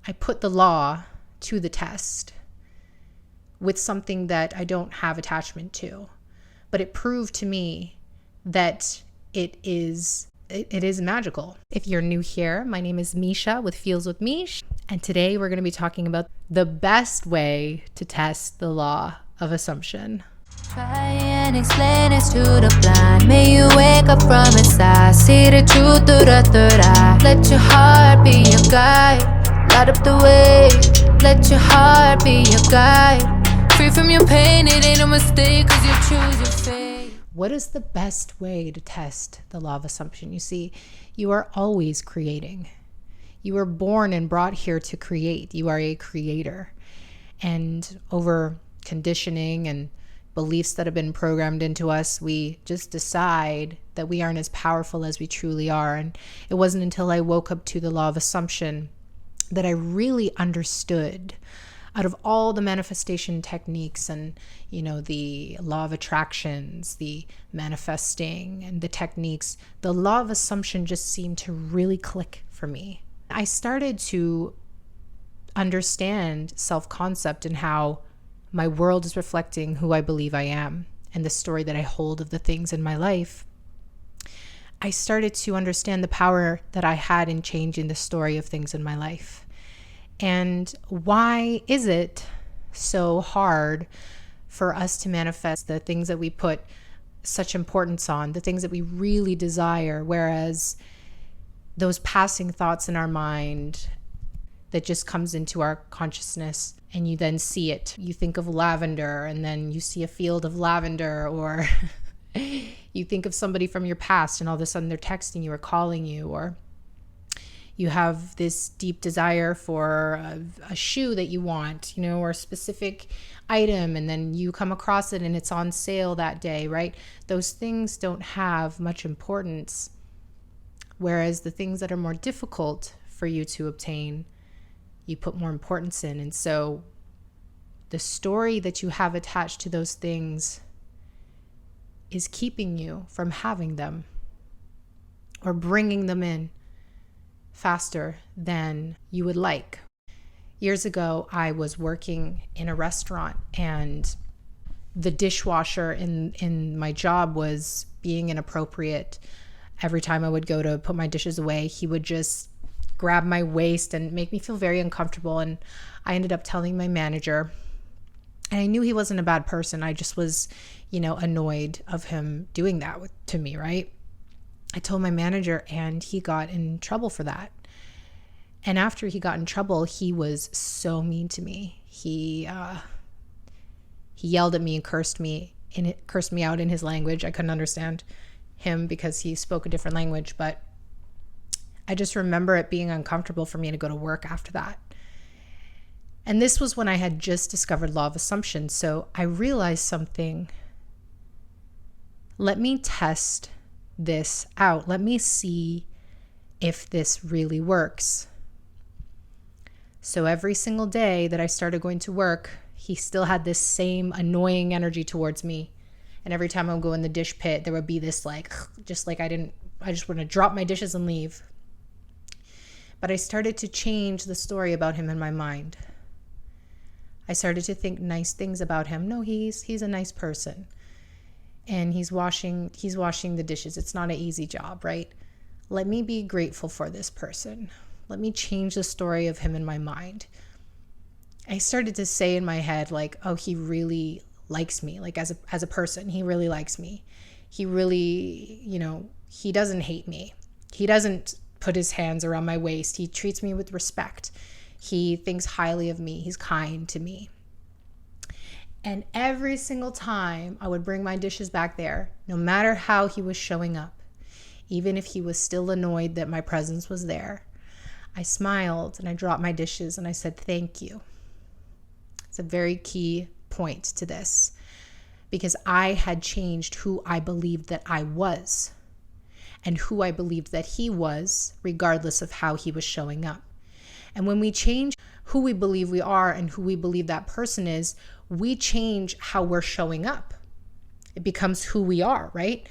I put the law to the test with something that I don't have attachment to. But it proved to me that it is magical. If you're new here, my name is Misha with Feels with Meesh, and today we're going to be talking about the best way to test the law of assumption. Try and explain it to the blind. May you wake up from inside, see the truth through the third eye. Let your heart be your guide, light up the way. Let your heart be your guide. Free from your pain, it ain't a mistake, cause you choose your fate. What is the best way to test the law of assumption? You see, you are always creating. You were born and brought here to create. You are a creator. And over conditioning and beliefs that have been programmed into us, we just decide that we aren't as powerful as we truly are. And it wasn't until I woke up to the law of assumption that I really understood, out of all the manifestation techniques and, the law of attractions, the manifesting and the techniques, the law of assumption just seemed to really click for me. I started to understand self-concept and how my world is reflecting who I believe I am and the story that I hold of the things in my life. I started to understand the power that I had in changing the story of things in my life. And why is it so hard for us to manifest the things that we put such importance on, the things that we really desire, whereas those passing thoughts in our mind that just comes into our consciousness and you then see it. You think of lavender and then you see a field of lavender, or you think of somebody from your past and all of a sudden they're texting you or calling you, or you have this deep desire for a shoe that you want, or a specific item, and then you come across it and it's on sale that day, right? Those things don't have much importance, whereas the things that are more difficult for you to obtain, you put more importance in. And so the story that you have attached to those things is keeping you from having them or bringing them in faster than you would like. Years ago, I was working in a restaurant and the dishwasher in my job was being inappropriate. Every time I would go to put my dishes away, he would just grab my waist and make me feel very uncomfortable. And I ended up telling my manager, and I knew he wasn't a bad person. I just was, annoyed of him doing that to me, right? I told my manager and he got in trouble for that. And after he got in trouble, he was so mean to me. He yelled at me and cursed me out in his language. I couldn't understand him because he spoke a different language, but I just remember it being uncomfortable for me to go to work after that. And this was when I had just discovered law of assumption. So I realized something. Let me test this out. Let me see if this really works. So every single day that I started going to work, he still had this same annoying energy towards me. And every time I would go in the dish pit, there would be this I just want to drop my dishes and leave. But I started to change the story about him in my mind. I started to think nice things about him. No, he's a nice person. And he's washing the dishes. It's not an easy job, right? Let me be grateful for this person. Let me change the story of him in my mind. I started to say in my head, oh, he really likes me. As a person, he really likes me. He really, he doesn't hate me. He doesn't put his hands around my waist. He treats me with respect. He thinks highly of me. He's kind to me. And every single time I would bring my dishes back there, no matter how he was showing up, even if he was still annoyed that my presence was there, I smiled and I dropped my dishes and I said, thank you. It's a very key point to this because I had changed who I believed that I was and who I believed that he was, regardless of how he was showing up. And when we change who we believe we are and who we believe that person is, we change how we're showing up. It becomes who we are, right?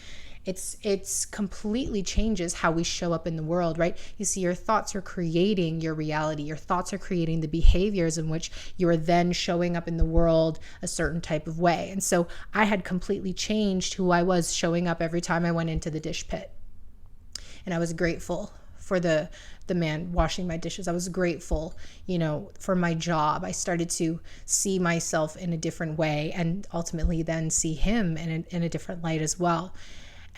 It's completely changes how we show up in the world, right? You see, your thoughts are creating your reality. Your thoughts are creating the behaviors in which you are then showing up in the world a certain type of way. And so I had completely changed who I was showing up every time I went into the dish pit. And I was grateful for the man washing my dishes. I was grateful, for my job. I started to see myself in a different way, and ultimately then see him in a different light as well.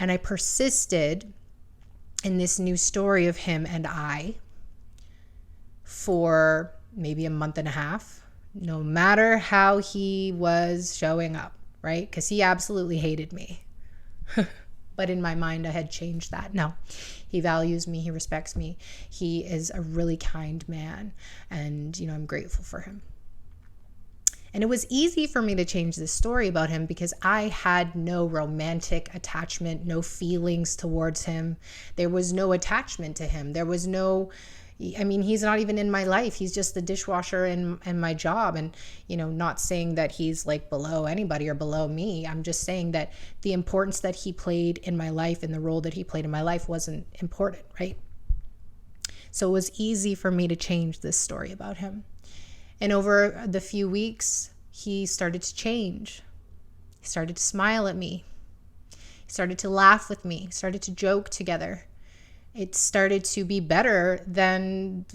And I persisted in this new story of him and I for maybe a month and a half, no matter how he was showing up, right? Because he absolutely hated me. But in my mind, I had changed that. No, he values me. He respects me. He is a really kind man. And, I'm grateful for him. And it was easy for me to change this story about him because I had no romantic attachment, no feelings towards him. There was no attachment to him. There was no, he's not even in my life. He's just the dishwasher in my job. And, not saying that he's like below anybody or below me. I'm just saying that the importance that he played in my life and the role that he played in my life wasn't important, right? So it was easy for me to change this story about him. And over the few weeks, he started to change. He started to smile at me. He started to laugh with me. He started to joke together. It started to be better than,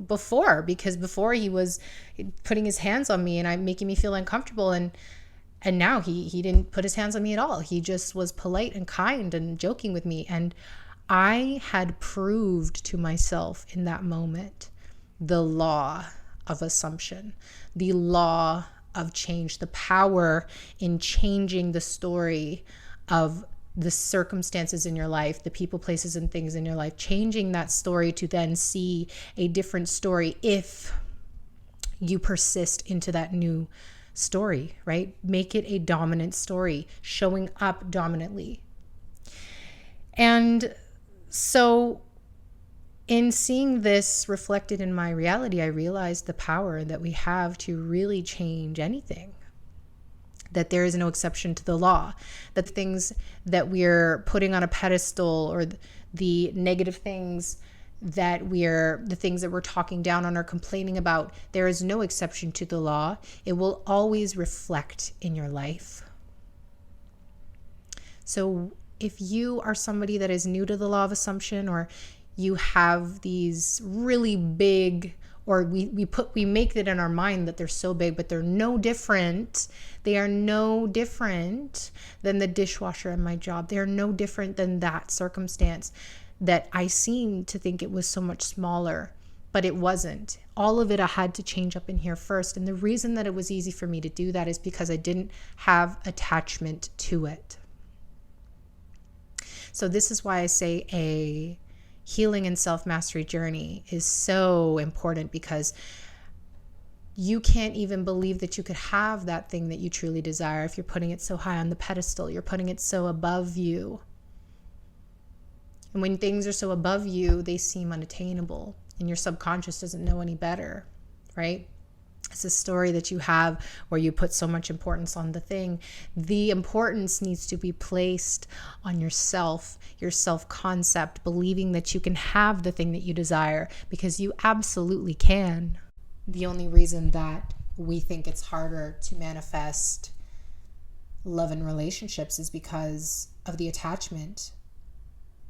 before, because before he was putting his hands on me and making me feel uncomfortable. And now he didn't put his hands on me at all. He just was polite and kind and joking with me. And I had proved to myself in that moment the law of assumption, the law of change, the power in changing the story of the circumstances in your life, the people, places, and things in your life, changing that story to then see a different story if you persist into that new story, right? Make it a dominant story, showing up dominantly. And so in seeing this reflected in my reality, I realized the power that we have to really change anything. That there is no exception to the law. That the things that we're putting on a pedestal, or the negative things the things that we're talking down on or complaining about, there is no exception to the law. It will always reflect in your life. So if you are somebody that is new to the law of assumption, or you have these really big, or we make it in our mind that they're so big, but they're no different. They are no different than the dishwasher in my job. They are no different than that circumstance that I seem to think it was so much smaller, but it wasn't. All of it I had to change up in here first. And the reason that it was easy for me to do that is because I didn't have attachment to it. So this is why I say a healing and self-mastery journey is so important, because you can't even believe that you could have that thing that you truly desire if you're putting it so high on the pedestal. You're putting it so above you. And when things are so above you, they seem unattainable, and your subconscious doesn't know any better, right? It's a story that you have where you put so much importance on the thing. The importance needs to be placed on yourself, your self-concept, believing that you can have the thing that you desire, because you absolutely can. The only reason that we think it's harder to manifest love and relationships is because of the attachment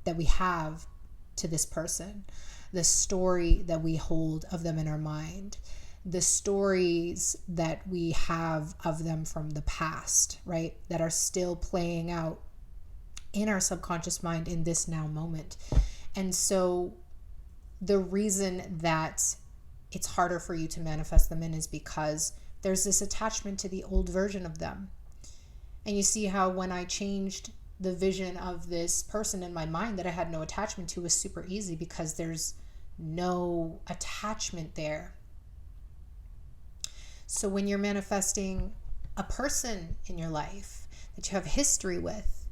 that we have to this person, the story that we hold of them in our mind, the stories that we have of them from the past, right? That are still playing out in our subconscious mind in this now moment. And so the reason that it's harder for you to manifest them in is because there's this attachment to the old version of them. And you see how when I changed the vision of this person in my mind that I had no attachment to was super easy, because there's no attachment there. So when you're manifesting a person in your life that you have history with,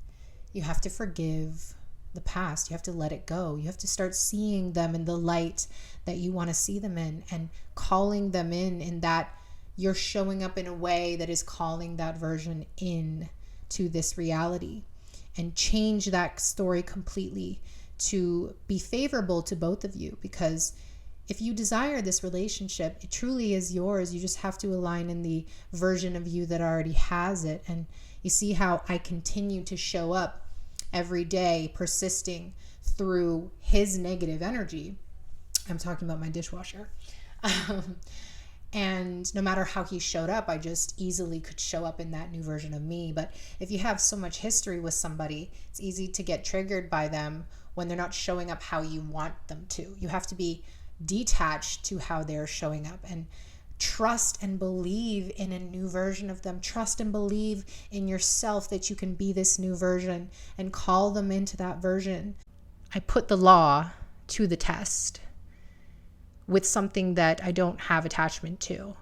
you have to forgive the past. You have to let it go. You have to start seeing them in the light that you want to see them in, and calling them in that you're showing up in a way that is calling that version in to this reality. and change that story completely to be favorable to both of you. Because if you desire this relationship, it truly is yours. You just have to align in the version of you that already has it. And you see how I continue to show up every day, persisting through his negative energy. I'm talking about my dishwasher. And no matter how he showed up, I just easily could show up in that new version of me. But if you have so much history with somebody, it's easy to get triggered by them when they're not showing up how you want them to. You have to be detached to how they're showing up and trust and believe in a new version of them. Trust and believe in yourself that you can be this new version and call them into that version. I put the law to the test with something that I don't have attachment to,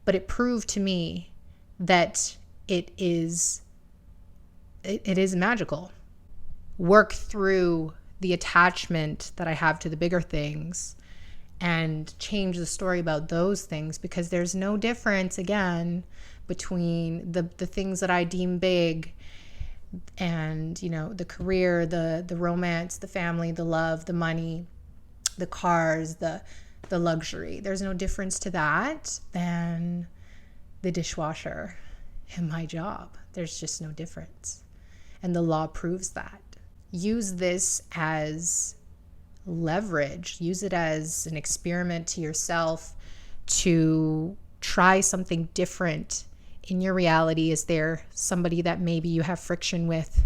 but it proved to me that it is magical. Work through the attachment that I have to the bigger things and change the story about those things, because there's no difference, again, between the things that I deem big and, you know, the career, the romance, the family, the love, the money, the cars, the luxury. There's no difference to that than the dishwasher and my job. There's just no difference. And the law proves that. Use this as leverage. Use it as an experiment to yourself to try something different in your reality. Is there somebody that maybe you have friction with?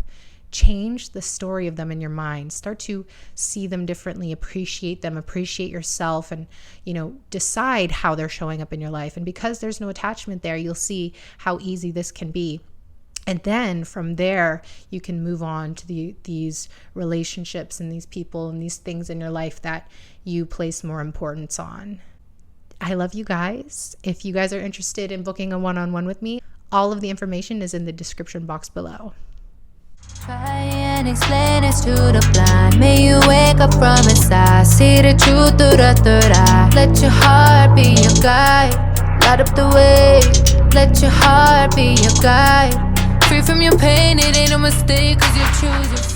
Change the story of them in your mind. Start to see them differently, appreciate them, appreciate yourself, and, you know, decide how they're showing up in your life. And because there's no attachment there, you'll see how easy this can be. And then from there, you can move on to these relationships and these people and these things in your life that you place more importance on. I love you guys. If you guys are interested in booking a one-on-one with me, all of the information is in the description box below. Try and explain this to the blind. May you wake up from inside, see the truth through the third eye. Let your heart be your guide, light up the way. Let your heart be your guide. Free from your pain, it ain't a mistake, 'cause you choose your